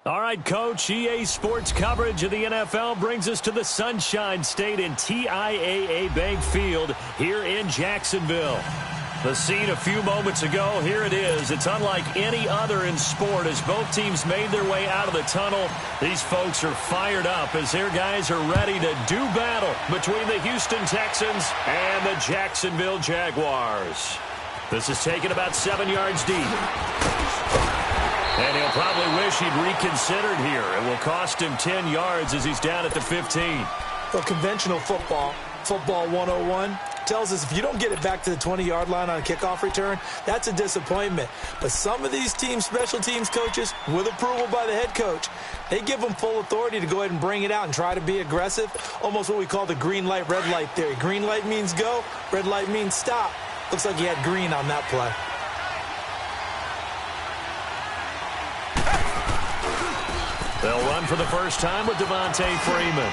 All right, Coach, EA Sports coverage of the NFL brings us to the Sunshine State in TIAA Bank Field here in Jacksonville. The scene a few moments ago, here it is. It's unlike any other in sport as both teams made their way out of the tunnel. These folks are fired up as their guys are ready to do battle between the Houston Texans and the Jacksonville Jaguars. This is taken about 7 yards deep. And he'll probably wish he'd reconsidered here. It will cost him 10 yards as he's down at the 15. Well, conventional football 101, tells us if you don't get it back to the 20-yard line on a kickoff return, that's a disappointment. But some of these teams, special teams coaches, with approval by the head coach, they give them full authority to go ahead and bring it out and try to be aggressive, almost what we call the green light, red light theory. Green light means go, red light means stop. Looks like he had green on that play. They'll run for the first time with Devontae Freeman.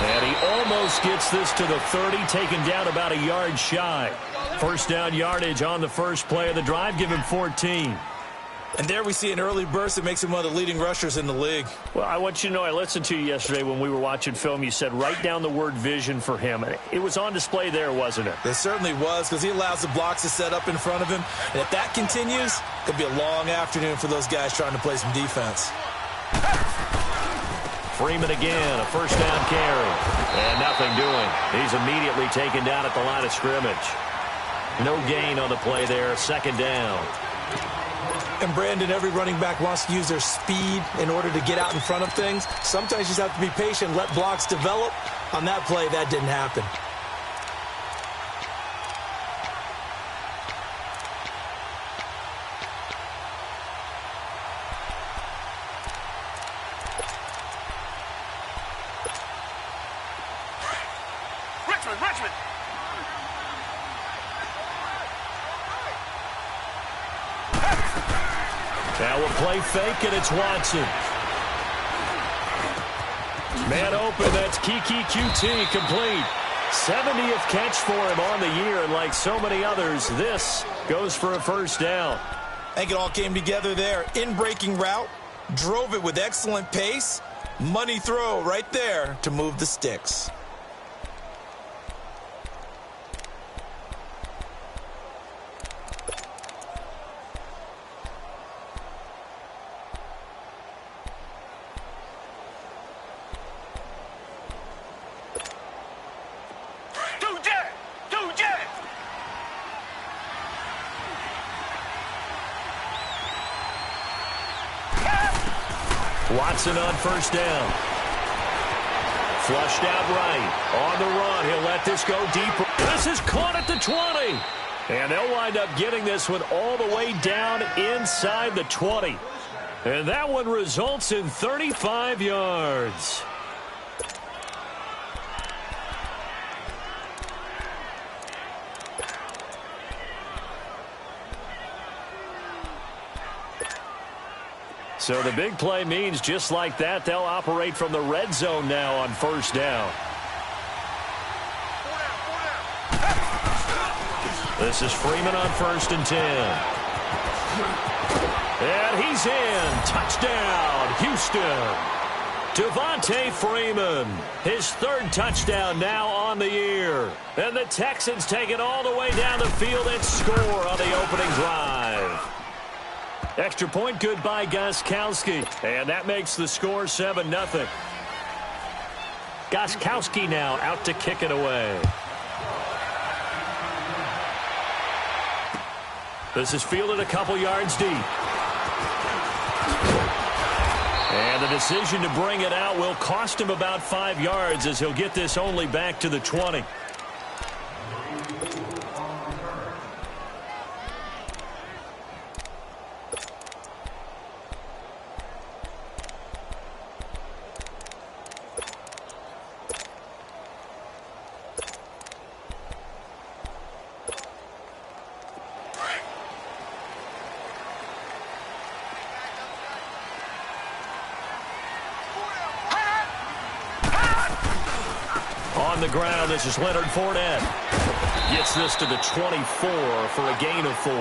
And he almost gets this to the 30, taken down about a yard shy. First down yardage on the first play of the drive, give him 14. And there we see an early burst that makes him one of the leading rushers in the league. Well, I want you to know, I listened to you yesterday when we were watching film. You said write down the word vision for him. It was on display there, wasn't it? It certainly was, because he allows the blocks to set up in front of him. And if that continues, it'll be a long afternoon for those guys trying to play some defense. Freeman again, a first down carry. And nothing doing. He's immediately taken down at the line of scrimmage. No gain on the play there, second down. And, Brandon, every running back wants to use their speed in order to get out in front of things. Sometimes you just have to be patient, let blocks develop. On that play, that didn't happen. Richmond. Now we'll play fake, and it's Watson. Man open, that's Kiki QT, complete. 70th catch for him on the year, and like so many others, this goes for a first down. I think it all came together there. In-breaking route, drove it with excellent pace. Money throw right there to move the sticks. Watson on first down. Flushed out right. On the run, he'll let this go deeper. This is caught at the 20. And they'll wind up getting this one all the way down inside the 20. And that one results in 35 yards. So the big play means just like that, they'll operate from the red zone now on first down. This is Freeman on 1st and 10. And he's in. Touchdown, Houston. Devontae Freeman, his 3rd touchdown now on the year. And the Texans take it all the way down the field and score on the opening drive. Extra point good by Gostkowski. And that makes the score 7-0. Gostkowski now out to kick it away. This is fielded a couple yards deep. And the decision to bring it out will cost him about 5 yards as he'll get this only back to the 20. On the ground, this is Leonard Fournette. Gets this to the 24 for a gain of 4.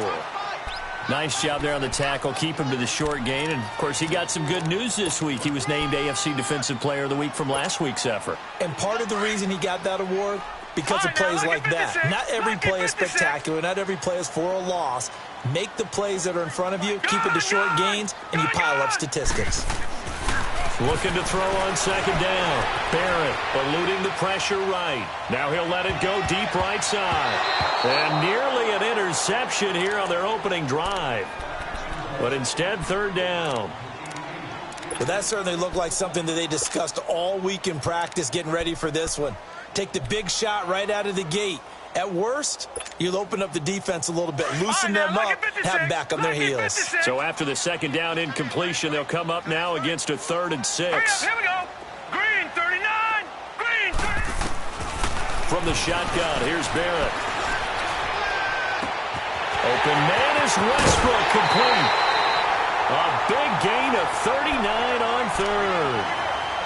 Nice job there on the tackle. Keep him to the short gain. And, of course, he got some good news this week. He was named AFC Defensive Player of the Week from last week's effort. And part of the reason he got that award, because of plays like that. Not every play is spectacular. Not every play is for a loss. Make the plays that are in front of you, keep it to short gains, and you pile up statistics. Looking to throw on second down. Barrett eluding the pressure right. Now he'll let it go deep right side. And nearly an interception here on their opening drive. But instead, third down. Well, that certainly looked like something that they discussed all week in practice getting ready for this one. Take the big shot right out of the gate. At worst, you'll open up the defense a little bit, loosen them up, have back on their heels. So after the second down incompletion, they'll come up now against a 3rd and 6. Here we go. Green 39. Green 30. From the shotgun, here's Barrett. Open man is Westbrook, complete. A big gain of 39 on 3rd.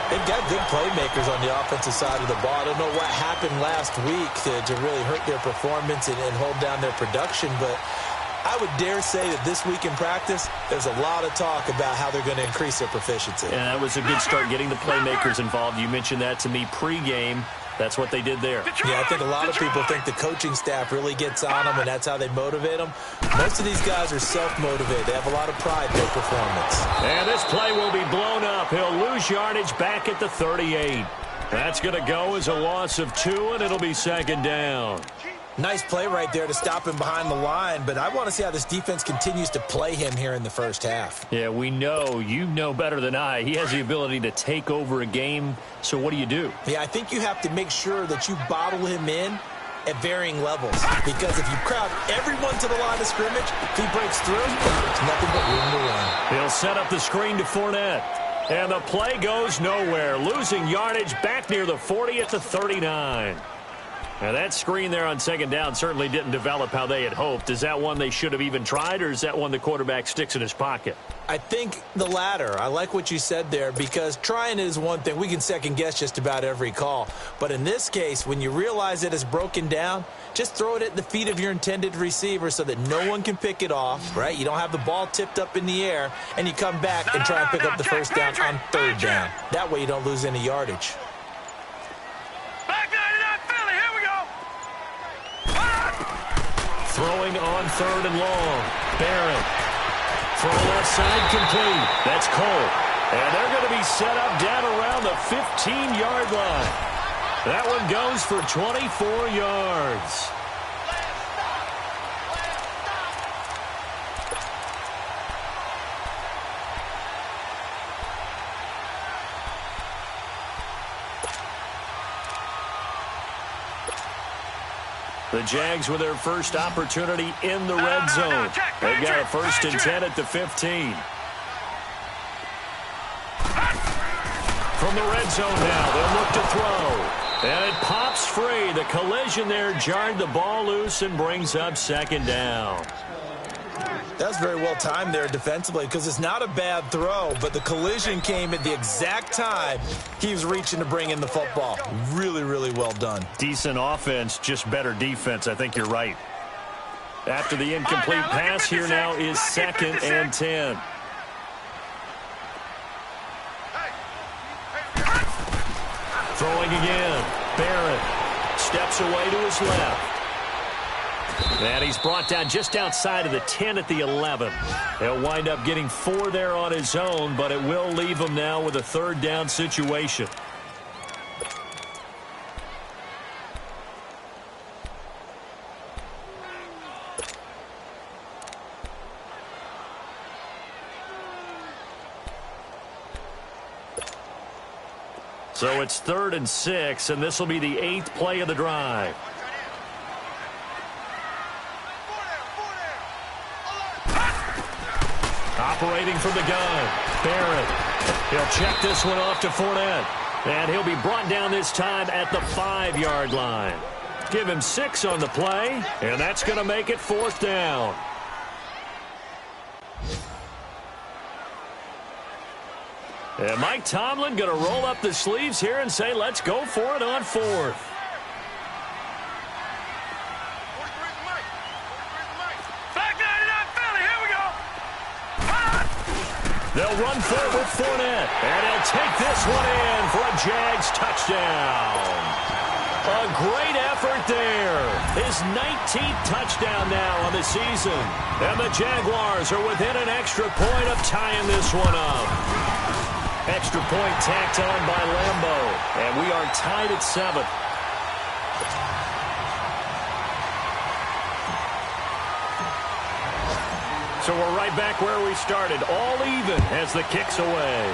They've got good playmakers on the offensive side of the ball. I don't know what happened last week to really hurt their performance and hold down their production, but I would dare say that this week in practice, there's a lot of talk about how they're going to increase their proficiency. And that was a good start, getting the playmakers involved. You mentioned that to me pregame. That's what they did there. Yeah, I think a lot of people think the coaching staff really gets on them, and that's how they motivate them. Most of these guys are self-motivated. They have a lot of pride in their performance. And this play will be blown up. He'll lose yardage back at the 38. That's going to go as a loss of 2, and it'll be second down. Nice play right there to stop him behind the line, but I want to see how this defense continues to play him here in the first half. Yeah, we know. You know better than I. He has the ability to take over a game, so what do you do? Yeah, I think you have to make sure that you bottle him in at varying levels, because if you crowd everyone to the line of scrimmage, if he breaks through, there's nothing but room to run. He'll set up the screen to Fournette. And the play goes nowhere, losing yardage back near the 40 at the 39. Now, that screen there on second down certainly didn't develop how they had hoped. Is that one they should have even tried, or is that one the quarterback sticks in his pocket? I think the latter. I like what you said there, because trying is one thing. We can second-guess just about every call. But in this case, when you realize that it's broken down, just throw it at the feet of your intended receiver so that no one can pick it off, right? You don't have the ball tipped up in the air, and you come back and try and pick up the first down on third down. That way you don't lose any yardage. Throwing on 3rd and long. Barrett. Throw left side complete. That's Cole. And they're going to be set up down around the 15-yard line. That one goes for 24 yards. The Jags with their first opportunity in the red zone. They've got a 1st and 10 at the 15. From the red zone now, they'll look to throw. And it pops free. The collision there jarred the ball loose and brings up second down. That's very well timed there defensively, because it's not a bad throw, but the collision came at the exact time he was reaching to bring in the football. Really, really well done. Decent offense, just better defense. I think you're right. After the incomplete pass, here now is 2nd and 10. Throwing again. Barrett steps away to his left. And he's brought down just outside of the 10 at the 11. He'll wind up getting 4 there on his own, but it will leave him now with a 3rd down situation. So it's 3rd and 6, and this will be the 8th play of the drive. Operating from the gun, Barrett. He'll check this one off to Fournette. And he'll be brought down this time at the 5-yard line. Give him 6 on the play, and that's going to make it 4th down. And Mike Tomlin going to roll up the sleeves here and say, let's go for it on 4th. Back 99 Philly, here we go. They'll run for it with Fournette. And he'll take this one in for a Jags touchdown. A great effort there. His 19th touchdown now on the season. And the Jaguars are within an extra point of tying this one up. Extra point tacked on by Lambo. And we are tied at 7. So we're right back where we started, all even as the kick's away.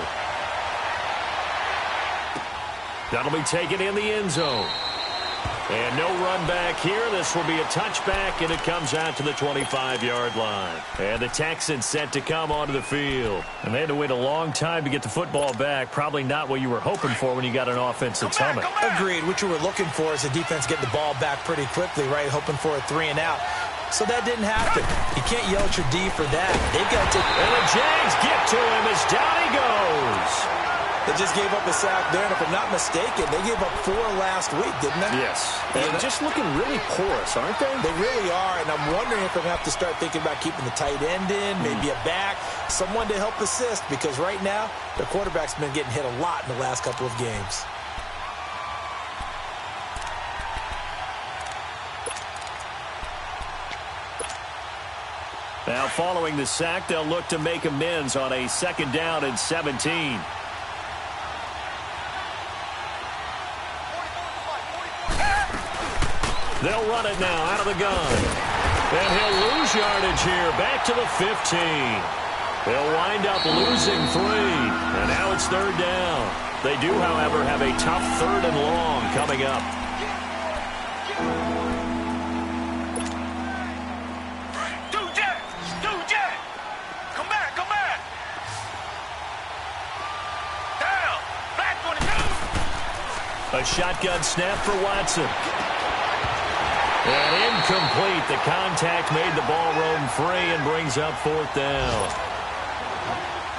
That'll be taken in the end zone. And no run back here. This will be a touchback, and it comes out to the 25-yard line. And the Texans set to come onto the field. And they had to wait a long time to get the football back. Probably not what you were hoping for when you got an offense that's humming. Agreed. What you were looking for is the defense getting the ball back pretty quickly, right? Hoping for a 3-and-out. So that didn't happen. You can't yell at your D for that. They've got to. And the Jags get to him as down he goes. They just gave up a sack there, and if I'm not mistaken, they gave up 4 last week, didn't they? Yes. And just looking really porous, aren't they? They really are, and I'm wondering if I'm going to have to start thinking about keeping the tight end in, maybe a back, someone to help assist, because right now, their quarterback's been getting hit a lot in the last couple of games. Now, following the sack, they'll look to make amends on a 2nd down and 17. They'll run it now out of the gun. And he'll lose yardage here, back to the 15. They'll wind up losing 3. And now it's 3rd down. They do, however, have a tough 3rd and long coming up. A shotgun snap for Watson. And incomplete. The contact made the ball roam free and brings up 4th down.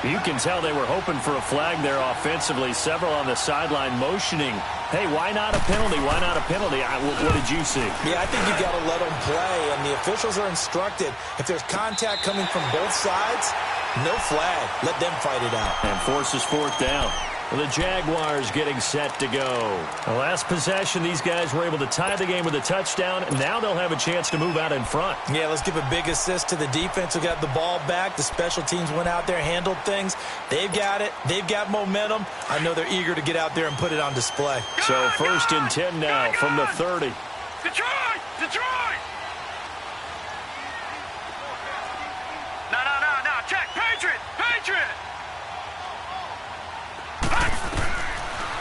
You can tell they were hoping for a flag there offensively. Several on the sideline motioning. Hey, why not a penalty? Why not a penalty? What did you see? Yeah, I think you got to let them play, and the officials are instructed. If there's contact coming from both sides, no flag. Let them fight it out. And forces 4th down. The Jaguars getting set to go. The last possession, these guys were able to tie the game with a touchdown, and now they'll have a chance to move out in front. Yeah, let's give a big assist to the defense who got the ball back. The special teams went out there, handled things. They've got it. They've got momentum. I know they're eager to get out there and put it on display. So 1st and 10 now from the 30. Detroit! Detroit! No. Check. Patriot!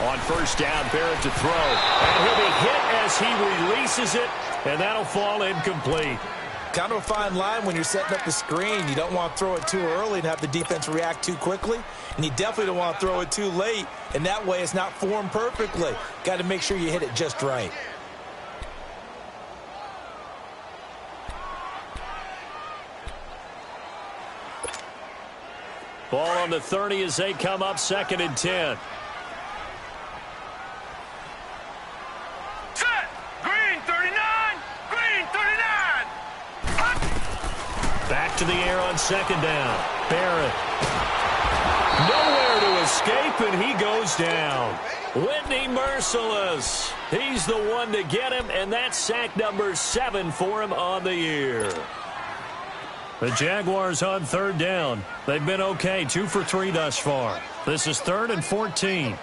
On 1st down, Barrett to throw. And he'll be hit as he releases it, and that'll fall incomplete. Kind of a fine line when you're setting up the screen. You don't want to throw it too early and have the defense react too quickly. And you definitely don't want to throw it too late, and that way it's not formed perfectly. Got to make sure you hit it just right. Ball on the 30 as they come up 2nd and 10. Back to the air on 2nd down. Barrett. Nowhere to escape, and he goes down. Whitney merciless. He's the one to get him, and that's sack number 7 for him on the year. The Jaguars on 3rd down. They've been okay, 2 for 3 thus far. This is 3rd and 14.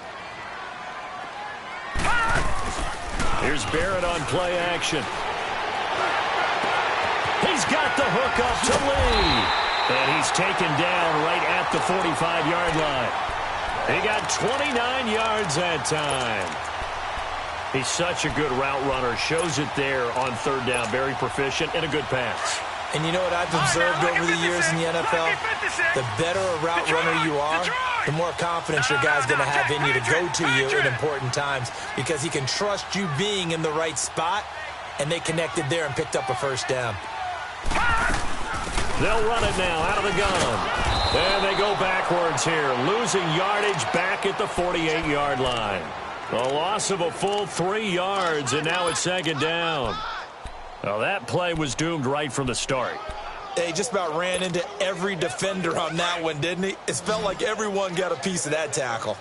Here's Barrett on play action. He's got the hook up to Lee. And he's taken down right at the 45-yard line. He got 29 yards that time. He's such a good route runner. Shows it there on 3rd down. Very proficient and a good pass. And you know what I've observed over the years in the NFL? The better a route runner you are, the more confidence your guy's going to have in you to go to you at important times because he can trust you being in the right spot, and they connected there and picked up a 1st down. They'll run it now out of the gun. And they go backwards here, losing yardage back at the 48-yard line. A loss of a full 3 yards, and now it's 2nd down. Well, that play was doomed right from the start. He just about ran into every defender on that one, didn't he? It felt like everyone got a piece of that tackle.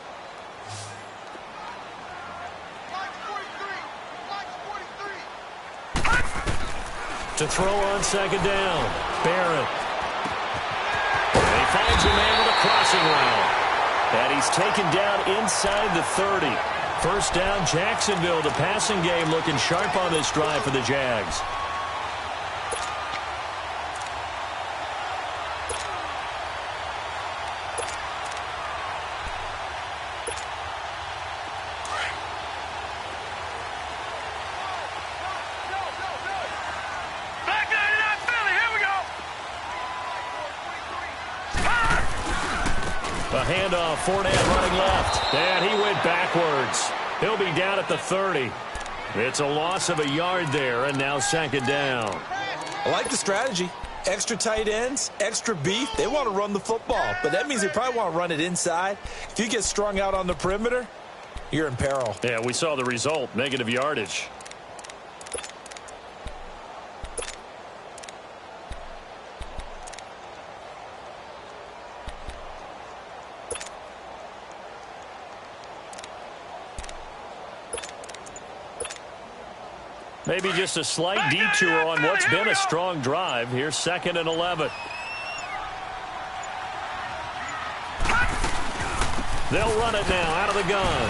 To throw on second down, Barrett. And he finds a man with a crossing route. And he's taken down inside the 30. First down, Jacksonville. The passing game looking sharp on this drive for the Jags. A handoff, Fournette running left, and he went backwards. He'll be down at the 30. It's a loss of a yard there, and now second down. I like the strategy. Extra tight ends, extra beef. They want to run the football, but that means they probably want to run it inside. If you get strung out on the perimeter, you're in peril. Yeah, we saw the result, negative yardage. Maybe just a slight detour on what's been a strong drive. Here's 2nd and 11. They'll run it now out of the gun.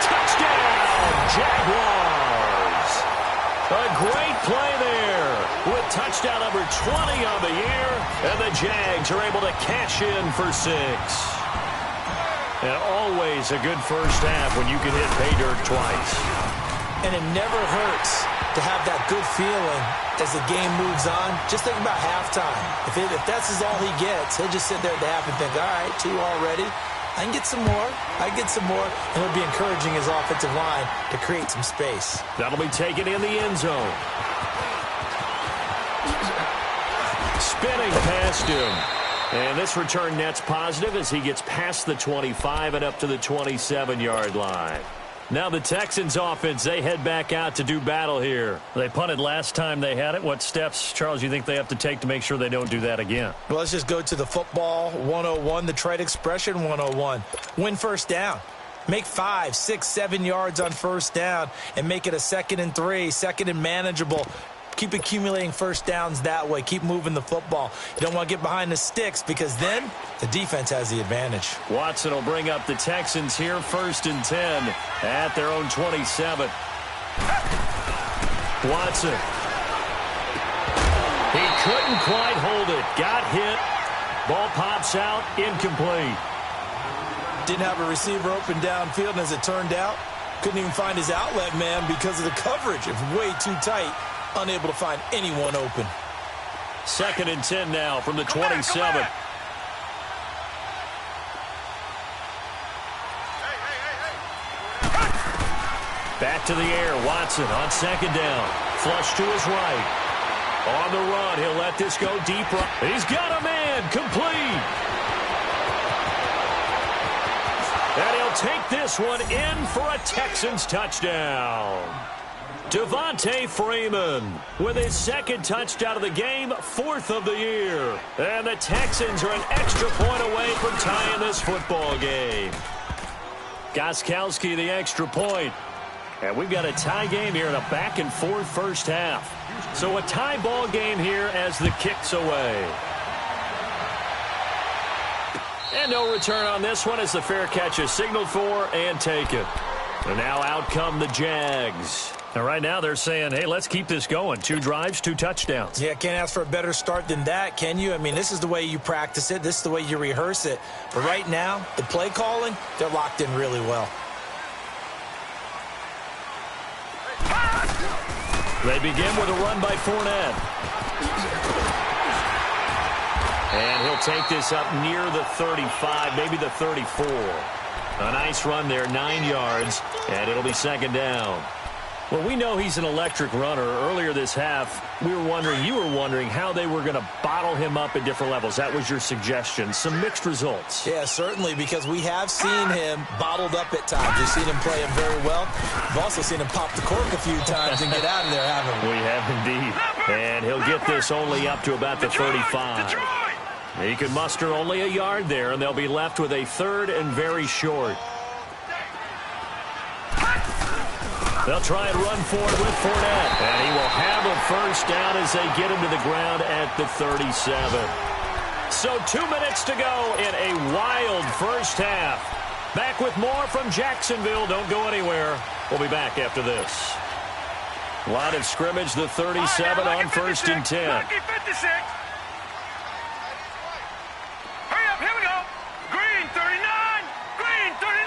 Touchdown, Jaguars. A great play there with touchdown number 20 on the year. And the Jags are able to cash in for 6. And always a good first half when you can hit pay dirt twice. And it never hurts to have that good feeling as the game moves on. Just think about halftime. If that's all he gets, he'll just sit there at the half and think, all right, 2 already. I can get some more. I can get some more. And he'll be encouraging his offensive line to create some space. That'll be taken in the end zone. Spinning past him. And this return net's positive as he gets past the 25 and up to the 27-yard line. Now the Texans offense, they head back out to do battle here. They punted last time they had it. What steps, Charles, you think they have to take to make sure they don't do that again? Well, let's just go to the football 101, the trite expression 101. Win first down. Make 5, 6, 7 yards on first down and make it a 2nd and 3, 2nd and manageable. Keep accumulating first downs that way. Keep moving the football. You don't want to get behind the sticks because then the defense has the advantage. Watson will bring up the Texans here 1st and 10 at their own 27. Watson. He couldn't quite hold it. Got hit. Ball pops out. Incomplete. Didn't have a receiver open downfield, and as it turned out, couldn't even find his outlet man because of the coverage. It was way too tight. Unable to find anyone open. 2nd and 10 now from the 27. Back to the air. Watson on 2nd down. Flush to his right. On the run. He'll let this go deep. He's got a man. Complete. And he'll take this one in for a Texans touchdown. Devontae Freeman with his 2nd touchdown of the game, 4th of the year. And the Texans are an extra point away from tying this football game. Gostkowski the extra point. And we've got a tie game here in a back-and-forth first half. So a tie ball game here as the kick's away. And no return on this one as the fair catch is signaled for and taken. And now out come the Jags. And right now they're saying, hey, let's keep this going. 2 drives, 2 touchdowns. Yeah, can't ask for a better start than that, can you? I mean, this is the way you practice it. This is the way you rehearse it. But right now, the play calling, they're locked in really well. They begin with a run by Fournette. And he'll take this up near the 35, maybe the 34. A nice run there, 9 yards, and it'll be 2nd down. Well, we know he's an electric runner. Earlier this half, you were wondering how they were going to bottle him up at different levels. That was your suggestion. Some mixed results. Yeah, certainly, because we have seen him bottled up at times. We've seen him play it very well. We've also seen him pop the cork a few times and get out of there, haven't we? We have indeed. And he'll get this only up to about the 35. He can muster only a yard there, and they'll be left with a 3rd and very short. They'll try and run forward with Fournette. And he will have a first down as they get him to the ground at the 37. So 2 minutes to go in a wild first half. Back with more from Jacksonville. Don't go anywhere. We'll be back after this. Line of scrimmage, the 37 on 1st and 10. Lucky 56. Hurry up, here we go. Green 39. Green 39.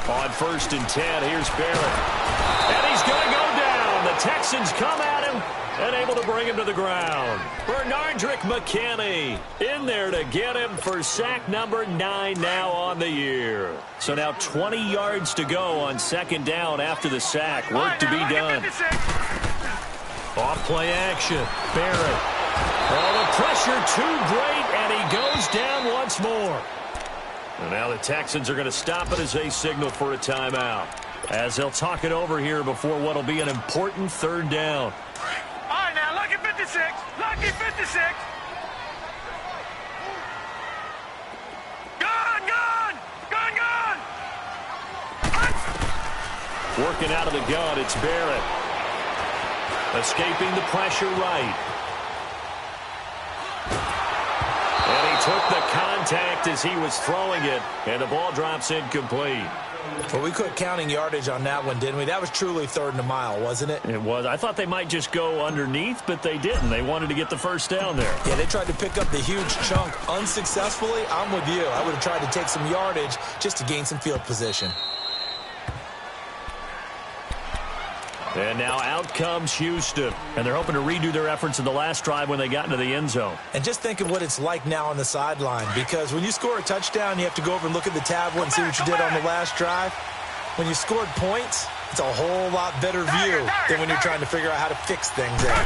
On 1st and 10, here's Barrett. And he's going to go down. The Texans come at him and able to bring him to the ground. Bernardrick McKinney in there to get him for sack number 9 now on the year. So now 20 yards to go on 2nd down after the sack. Work to be done. Off play action. Barrett. Oh, the pressure too great, and he goes down once more. And now the Texans are going to stop it as they signal for a timeout. As they'll talk it over here before what will be an important 3rd down. All right, now, lucky 56. Lucky 56. Gun. Working out of the gun, it's Barrett. Escaping the pressure right. And he took the contact as he was throwing it, and the ball drops incomplete. Well, we quit counting yardage on that one, didn't we? That was truly 3rd and a mile, wasn't it? It was. I thought they might just go underneath, but they didn't. They wanted to get the first down there. Yeah, they tried to pick up the huge chunk unsuccessfully. I'm with you. I would have tried to take some yardage just to gain some field position. And now out comes Houston. And they're hoping to redo their efforts in the last drive when they got into the end zone. And just think of what it's like now on the sideline, because when you score a touchdown, you have to go over and look at the tablet and see what you did on the last drive. When you scored points, it's a whole lot better view than when you're trying to figure out how to fix things there.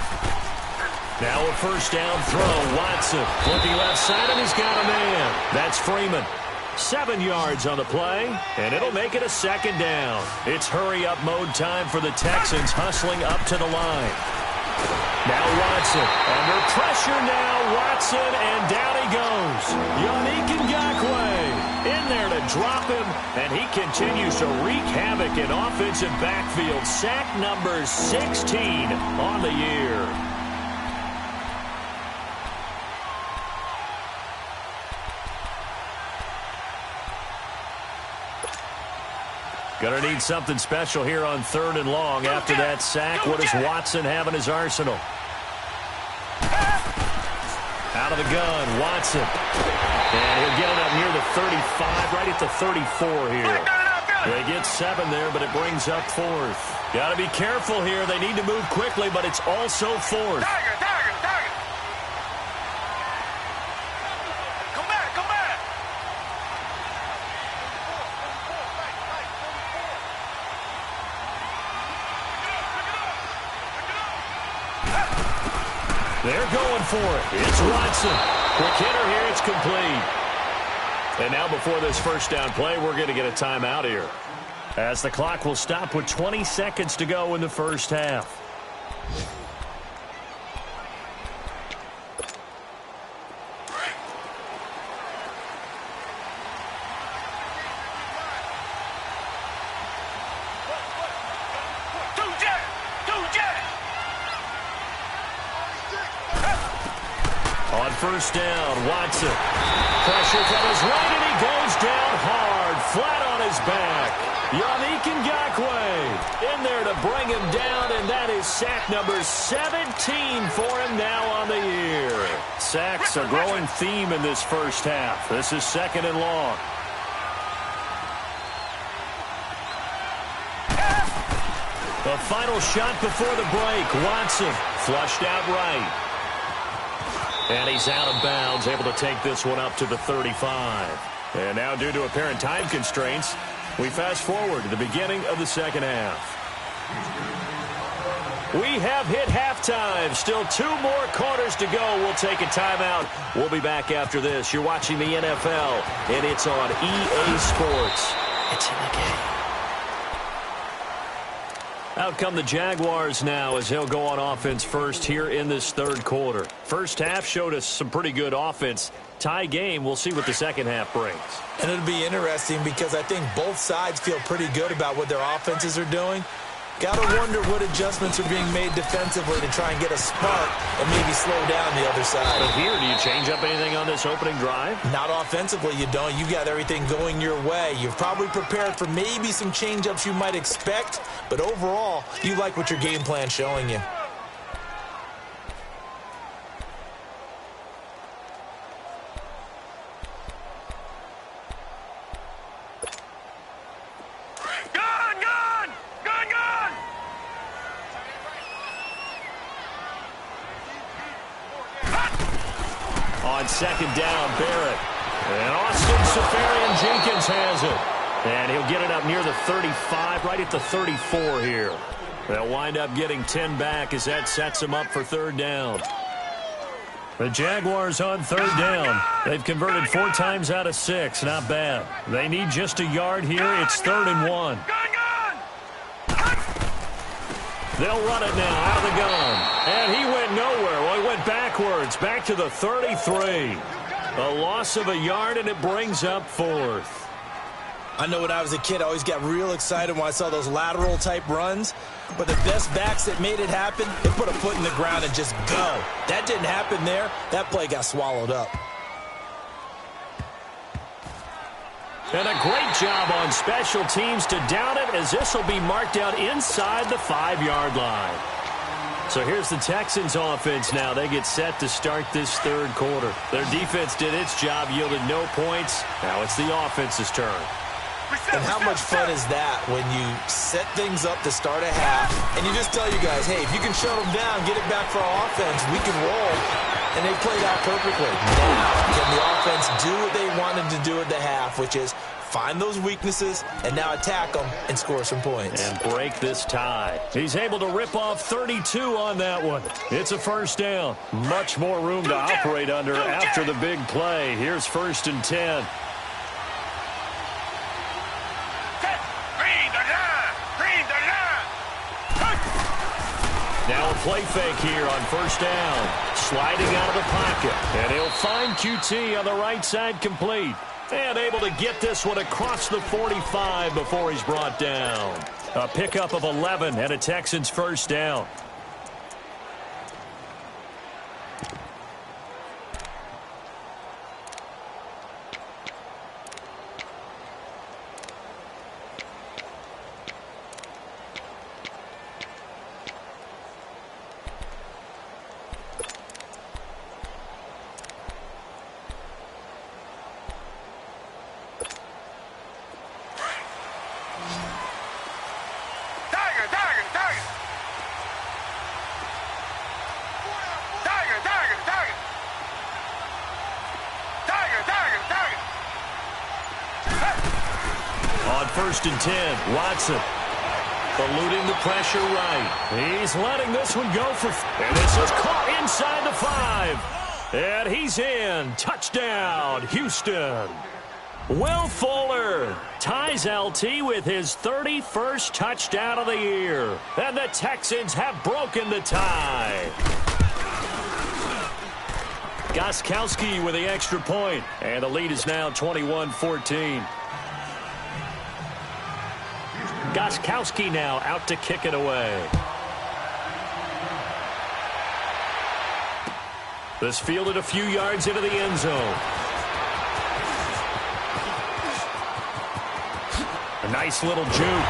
Now a first down throw. Watson looking left side, and he's got a man. That's Freeman. 7 yards on the play, and it'll make it a 2nd down. It's hurry-up mode time for the Texans, hustling up to the line. Now Watson, under pressure now, Watson, and down he goes. Yannick Ngakoue in there to drop him, and he continues to wreak havoc in offensive backfield. Sack number 16 on the year. Going to need something special here on 3rd and long. After that sack, what does Watson have in his arsenal? Out of the gun, Watson. And he'll get it up near the 35, right at the 34 here. They get 7 there, but it brings up 4th. Got to be careful here. They need to move quickly, but it's also 4th. They're going for it. It's Watson. Quick hitter here. It's complete. And now before this first down play, we're going to get a timeout here, as the clock will stop with 20 seconds to go in the first half. On first down, Watson. Pressure from his right, and he goes down hard, flat on his back. Yannick Ngakoue in there to bring him down, and that is sack number 17 for him now on the year. Sacks a growing theme in this first half. This is 2nd and long. The final shot before the break. Watson flushed out right. And he's out of bounds, able to take this one up to the 35. And now, due to apparent time constraints, We fast forward to the beginning of the second half. We have hit halftime. Still 2 more quarters to go. We'll take a timeout. We'll be back after this. You're watching the NFL, and it's on EA Sports. It's in the game. Out come the Jaguars now as they'll go on offense first here in this third quarter. First half showed us some pretty good offense. Tie game. We'll see what the second half brings. And it'll be interesting because I think both sides feel pretty good about what their offenses are doing. Got to wonder what adjustments are being made defensively to try and get a spark and maybe slow down the other side. But here, do you change up anything on this opening drive? Not offensively, you don't. You got everything going your way. You've probably prepared for maybe some change-ups you might expect, but overall, you like what your game plan's showing you. On second down, Barrett. And Austin Seferian-Jenkins has it. And he'll get it up near the 35, right at the 34 here. They'll wind up getting 10 back as that sets them up for third down. The Jaguars on third down. They've converted 4 times out of 6. Not bad. They need just a yard here. It's 3rd and 1. They'll run it now out of the gun. And he went nowhere. Well, he went backwards, back to the 33. A loss of a yard, and it brings up 4th. I know when I was a kid, I always got real excited when I saw those lateral-type runs. But the best backs that made it happen, they put a foot in the ground and just go. That didn't happen there. That play got swallowed up. And a great job on special teams to down it, as this will be marked out inside the 5-yard line. So here's the Texans offense now. They get set to start this third quarter. Their defense did its job, yielded no points. Now it's the offense's turn. And how much fun is that when you set things up to start a half and you just tell you guys, hey, if you can shut them down, get it back for our offense, we can roll. And they played out perfectly. Now, can the offense do what they wanted to do at the half, which is find those weaknesses and now attack them and score some points. And break this tie. He's able to rip off 32 on that one. It's a first down. Much more room to operate under after the big play. Here's 1st and 10. Now a play fake here on first down. Sliding out of the pocket. And he'll find QT on the right side complete. And able to get this one across the 45 before he's brought down. A pickup of 11 and a Texans first down. On 1st and 10, Watson eluding the pressure right. He's letting this one go for... And this is caught inside the 5. And he's in. Touchdown, Houston. Will Fuller ties LT with his 31st touchdown of the year. And the Texans have broken the tie. Gostkowski with the extra point. And the lead is now 21-14. Gostkowski now out to kick it away. This fielded a few yards into the end zone. A nice little juke.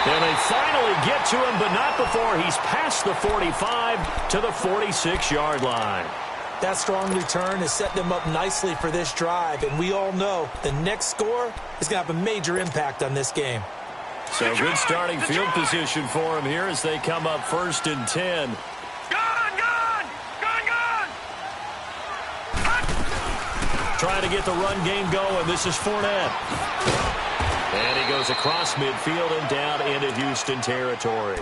And they finally get to him, but not before he's past the 45 to the 46-yard line. That strong return has set them up nicely for this drive, and we all know the next score is going to have a major impact on this game. So good starting field position for him here as they come up 1st and 10. Trying to get the run game going. This is Fournette. And he goes across midfield and down into Houston territory.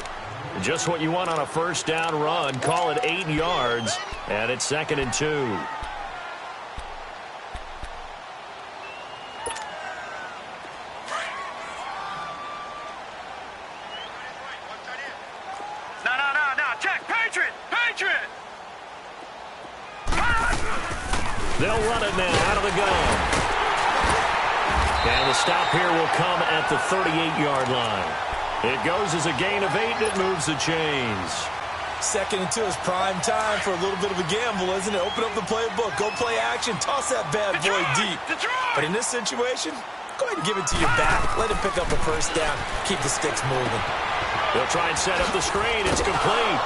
Just what you want on a first down run. Call it 8 yards, and it's 2nd and 2. No. Check. Patriot. They'll run it now out of the gun. And the stop here will come at the 38-yard line. It goes as a gain of 8, and it moves the chains. 2nd and 2 is prime time for a little bit of a gamble, isn't it? Open up the playbook, go play action, toss that bad boy deep. But in this situation, go ahead and give it to your back. Let him pick up a first down. Keep the sticks moving. They'll try and set up the screen. It's complete.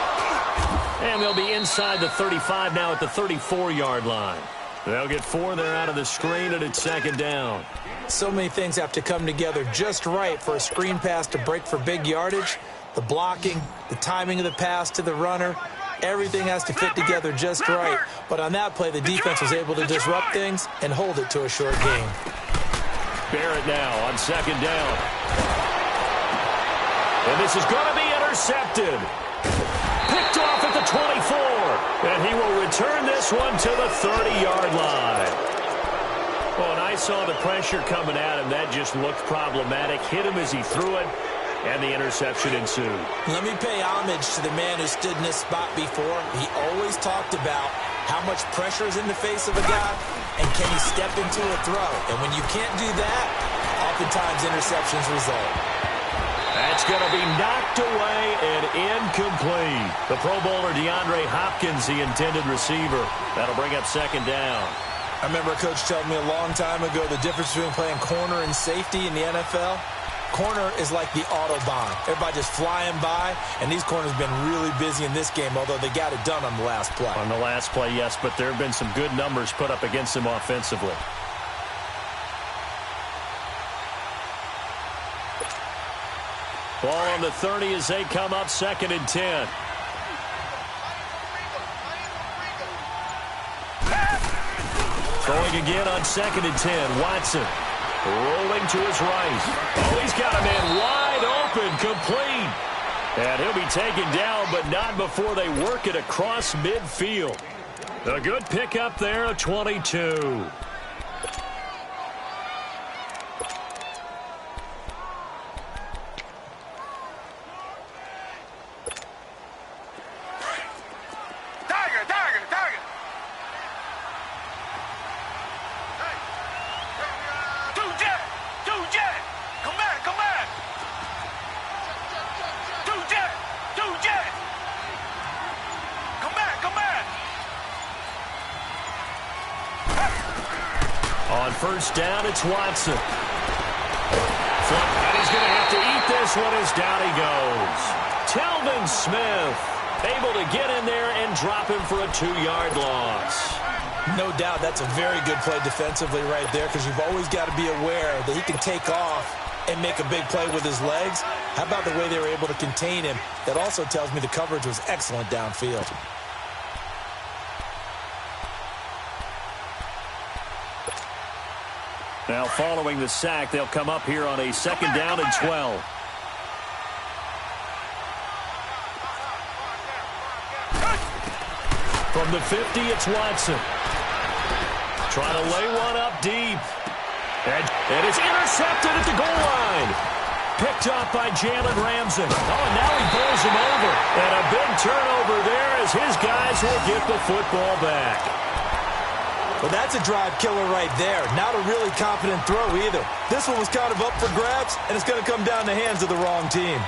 And they'll be inside the 35 now at the 34-yard line. They'll get 4 there out of the screen, and it's 2nd down. So many things have to come together just right for a screen pass to break for big yardage. The blocking, the timing of the pass to the runner, everything has to fit together just right. But on that play, the defense was able to disrupt things and hold it to a short gain. Barrett now on 2nd down. And this is going to be intercepted. Picked off at the 24. And he will return this one to the 30-yard line. Well, and I saw the pressure coming at him. That just looked problematic. Hit him as he threw it, and the interception ensued. Let me pay homage to the man who stood in this spot before. He always talked about how much pressure is in the face of a guy, and can he step into a throw. And when you can't do that, oftentimes interceptions result. That's going to be knocked away and incomplete. The Pro Bowler DeAndre Hopkins, the intended receiver. That'll bring up 2nd down. I remember a coach telling me a long time ago the difference between playing corner and safety in the NFL. Corner is like the Autobahn. Everybody just flying by, and these corners have been really busy in this game, although they got it done on the last play. On the last play, yes, but there have been some good numbers put up against them offensively. Ball on the 30 as they come up 2nd and 10. Going again on 2nd and 10. Watson rolling to his right. Oh, he's got a man wide open, complete. And he'll be taken down, but not before they work it across midfield. A good pickup there, a 22. On first down, it's Watson. And he's going to have to eat this one as down he goes. Telvin Smith able to get in there and drop him for a 2-yard loss. No doubt that's a very good play defensively right there, because you've always got to be aware that he can take off and make a big play with his legs. How about the way they were able to contain him? That also tells me the coverage was excellent downfield. Now following the sack, they'll come up here on a 2nd down and 12. From the 50, it's Watson. Trying to lay one up deep. And it's intercepted at the goal line. Picked off by Jalen Ramsey. Oh, and now he pulls him over. And a big turnover there as his guys will get the football back. Well, that's a drive killer right there. Not a really confident throw either. This one was kind of up for grabs, and it's going to come down the hands of the wrong team.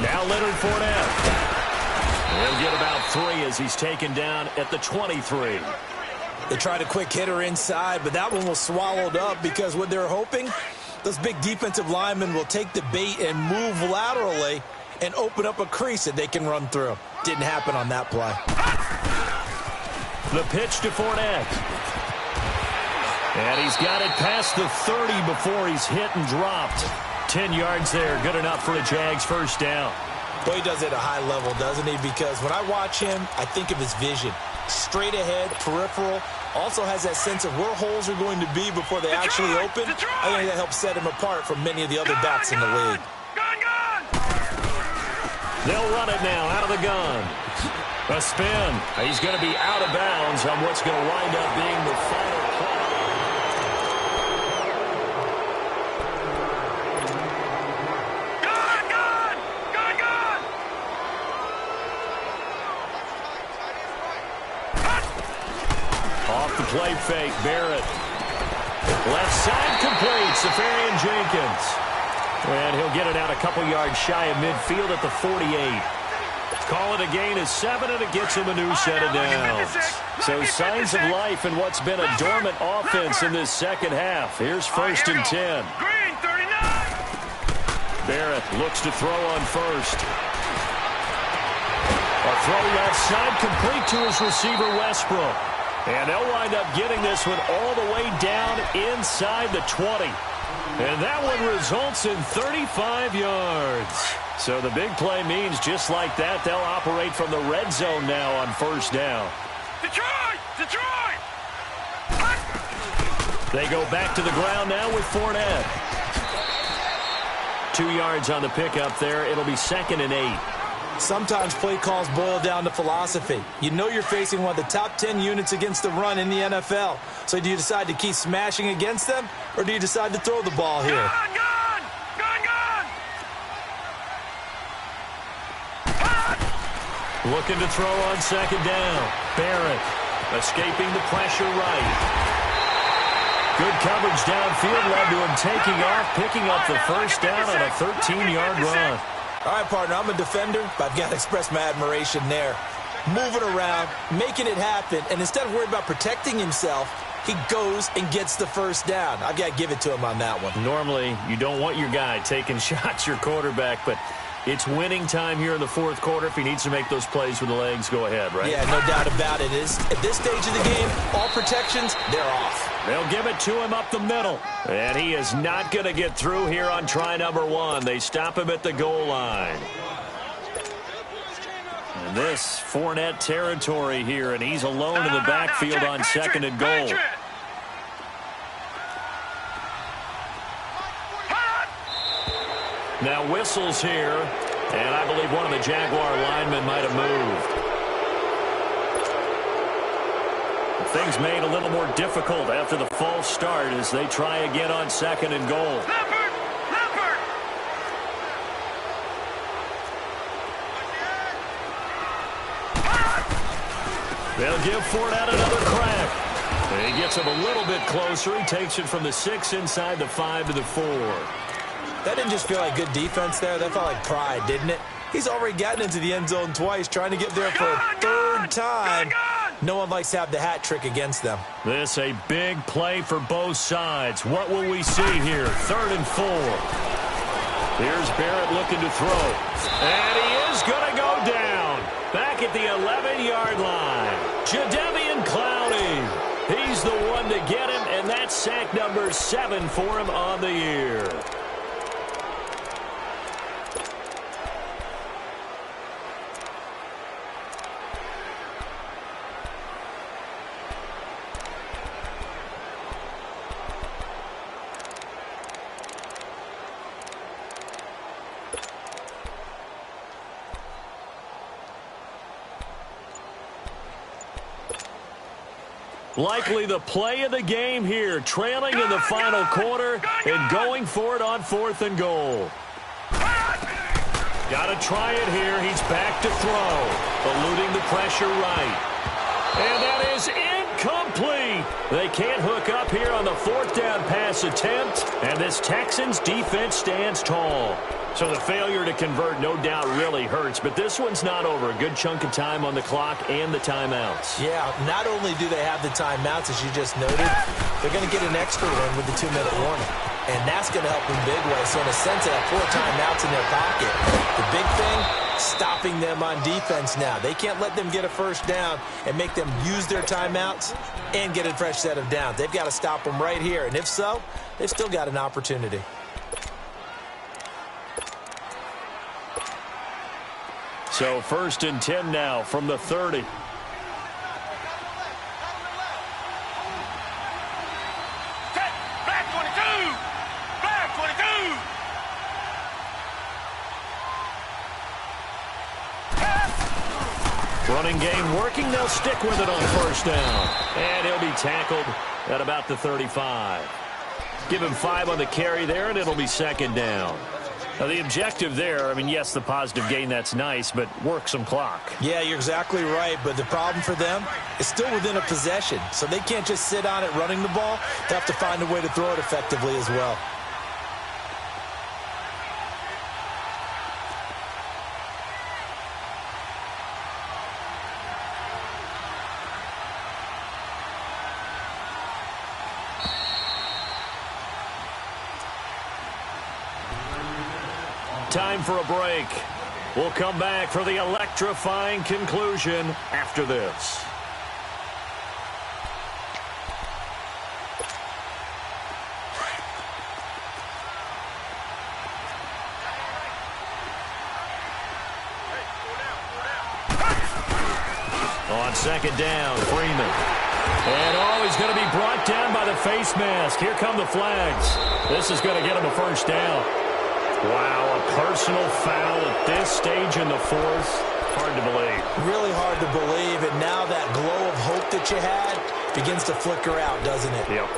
Now Leonard Fournette. He'll get about 3 as he's taken down at the 23. They tried a quick hitter inside, but that one was swallowed up because what they're hoping, those big defensive linemen will take the bait and move laterally and open up a crease that they can run through. Didn't happen on that play. The pitch to Fournette. And he's got it past the 30 before he's hit and dropped. 10 yards there, good enough for a Jags first down. Boy, he does it at a high level, doesn't he? Because when I watch him, I think of his vision. Straight ahead, peripheral. Also has that sense of where holes are going to be before they actually open. I think that helps set him apart from many of the other backs in the league. They'll run it now out of the gun. A spin. He's going to be out of bounds on what's going to wind up being the final play. Off the play fake, Barrett. Left side complete, Safarian-Jenkins. And he'll get it out a couple yards shy of midfield at the 48. Call it a gain of 7, and it gets him a new set of downs. So signs of life in what's been a dormant offense in this second half. Here's 1st and 10. Barrett looks to throw on first. A throw left side complete to his receiver, Westbrook. And they'll wind up getting this one all the way down inside the 20. And that one results in 35 yards. So the big play means just like that, they'll operate from the red zone now on first down. Detroit! Detroit! They go back to the ground now with Fournette. 2 yards on the pickup there. It'll be 2nd and 8. Sometimes play calls boil down to philosophy. You know you're facing one of the top 10 units against the run in the NFL. So do you decide to keep smashing against them, or do you decide to throw the ball here? Gun! Looking to throw on 2nd down. Barrett escaping the pressure right. Good coverage downfield led to him taking off, picking up the first down on a 13-yard run. All right, partner, I'm a defender, but I've got to express my admiration there. Moving around, making it happen, and instead of worrying about protecting himself, he goes and gets the first down. I've got to give it to him on that one. Normally, you don't want your guy taking shots, your quarterback, but it's winning time here in the 4th quarter. If he needs to make those plays with the legs, go ahead, right? Yeah, no doubt about it. At this stage of the game, all protections, they're off. They'll give it to him up the middle. And he is not going to get through here on try number 1. They stop him at the goal line. And this Fournette territory here, and he's alone in the backfield on 2nd and goal. Now whistles here, and I believe one of the Jaguar linemen might have moved. Things made a little more difficult after the false start as they try again on 2nd and goal. Leopard! They'll give Fournette another crack. And he gets him a little bit closer. He takes it from the 6 inside the 5 to the 4. That didn't just feel like good defense there. That felt like pride, didn't it? He's already gotten into the end zone twice, trying to get there for a 3rd time. No one likes to have the hat trick against them. This a big play for both sides. What will we see here? 3rd and 4. Here's Barrett looking to throw. And he is going to go down. Back at the 11-yard line. Jadeveon Clowney. He's the one to get him, and that's sack number 7 for him on the year. Likely the play of the game here, trailing in the final quarter and going for it on 4th and goal. Got to try it here. He's back to throw, eluding the pressure right. And that is incomplete. They can't hook up here on the 4th down pass attempt, and this Texans defense stands tall. So the failure to convert no doubt really hurts, but this one's not over. A good chunk of time on the clock and the timeouts. Yeah, not only do they have the timeouts, as you just noted, they're going to get an extra one with the 2-minute warning. and that's going to help in big way. So in a sense, they have 4 timeouts in their pocket. The big thing, stopping them on defense now. They can't let them get a first down and make them use their timeouts and get a fresh set of downs. They've got to stop them right here, and if so, they've still got an opportunity. So 1st and 10 now from the 30. Running game working. They'll stick with it on 1st down. And he'll be tackled at about the 35. Give him 5 on the carry there, and it'll be 2nd down. Now, the objective there, I mean, yes, the positive gain, that's nice, but work some clock. Yeah, you're exactly right, but the problem for them is still within a possession, so they can't just sit on it running the ball. They have to find a way to throw it effectively as well. Time for a break. We'll come back for the electrifying conclusion after this. On 2nd down, Freeman. And he's going to be brought down by the face mask. Here come the flags. This is going to get him a 1st down. Wow, a personal foul at this stage in the 4th. Hard to believe. Really hard to believe, and now that glow of hope that you had begins to flicker out, doesn't it? Yep.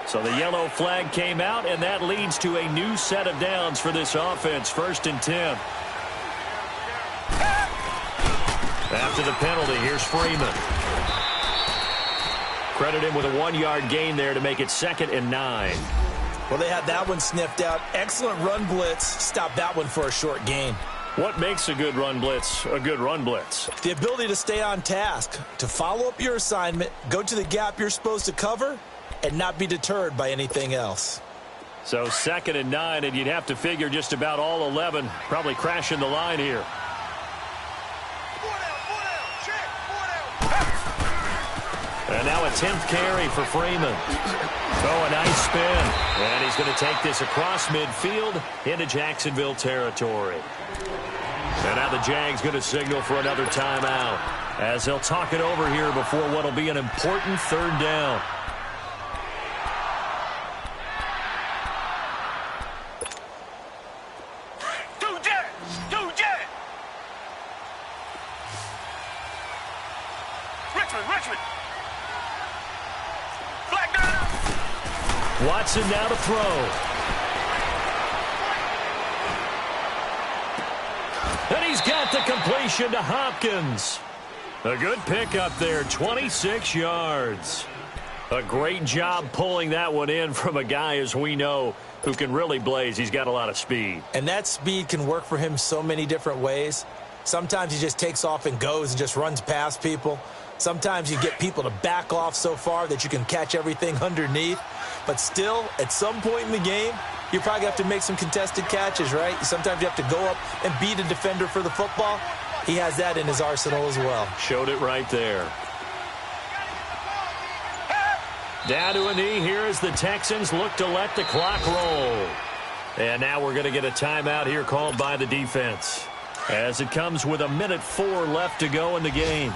So the yellow flag came out, and that leads to a new set of downs for this offense. 1st and 10. After the penalty, here's Freeman. Credit him with a 1-yard gain there to make it 2nd and 9. Well, they had that one sniffed out. Excellent run blitz. Stop that one for a short gain. What makes a good run blitz a good run blitz? The ability to stay on task, to follow up your assignment, go to the gap you're supposed to cover, and not be deterred by anything else. So 2nd and 9, and you'd have to figure just about all 11 probably crashing the line here. And now a 10th carry for Freeman. Oh, a nice spin. And he's going to take this across midfield into Jacksonville territory. And now the Jags going to signal for another timeout as they'll talk it over here before what will be an important 3rd down. Richmond. Watson now to throw. And he's got the completion to Hopkins. A good pickup there, 26 yards. A great job pulling that one in from a guy, as we know, who can really blaze. He's got a lot of speed. And that speed can work for him so many different ways. Sometimes he just takes off and goes and just runs past people. Sometimes you get people to back off so far that you can catch everything underneath. But still, at some point in the game, you probably have to make some contested catches, right? Sometimes you have to go up and beat a defender for the football. He has that in his arsenal as well. Showed it right there. Down to a knee here as the Texans look to let the clock roll. And now we're going to get a timeout here called by the defense, as it comes with 1:04 left to go in the game.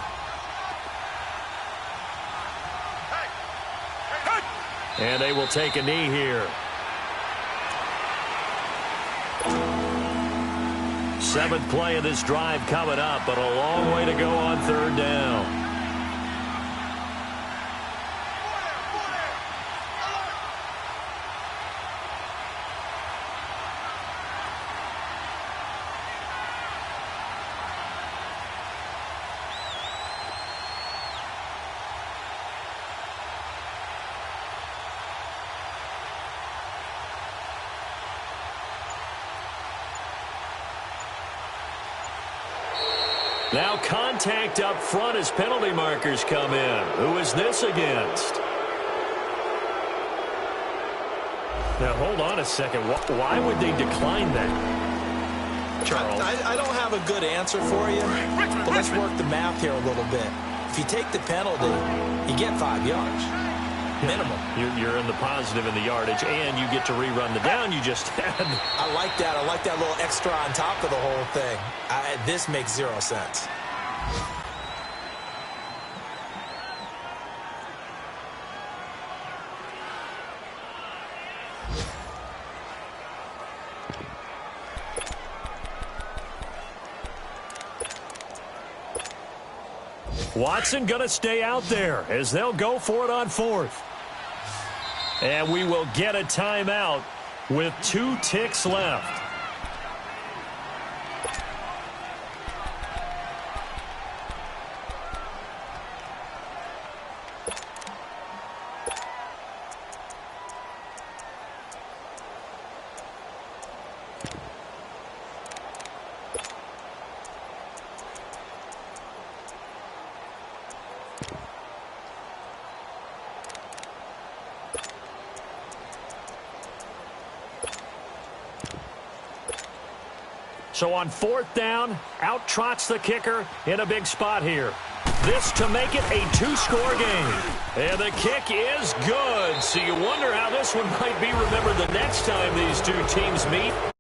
And they will take a knee here. 7th play of this drive coming up, but a long way to go on 3rd down. Now contact up front as penalty markers come in. Who is this against? Now, hold on a second. Why would they decline that, Charles? I don't have a good answer for you, but let's work the math here a little bit. If you take the penalty, you get 5 yards. Minimum. You're in the positive in the yardage, and you get to rerun the down you just had. I like that. I like that little extra on top of the whole thing. This makes 0 sense. Watson going to stay out there as they'll go for it on 4th. And we will get a timeout with 2 ticks left. So on 4th down, out trots the kicker in a big spot here. This to make it a 2-score game. And the kick is good. So you wonder how this one might be remembered the next time these two teams meet.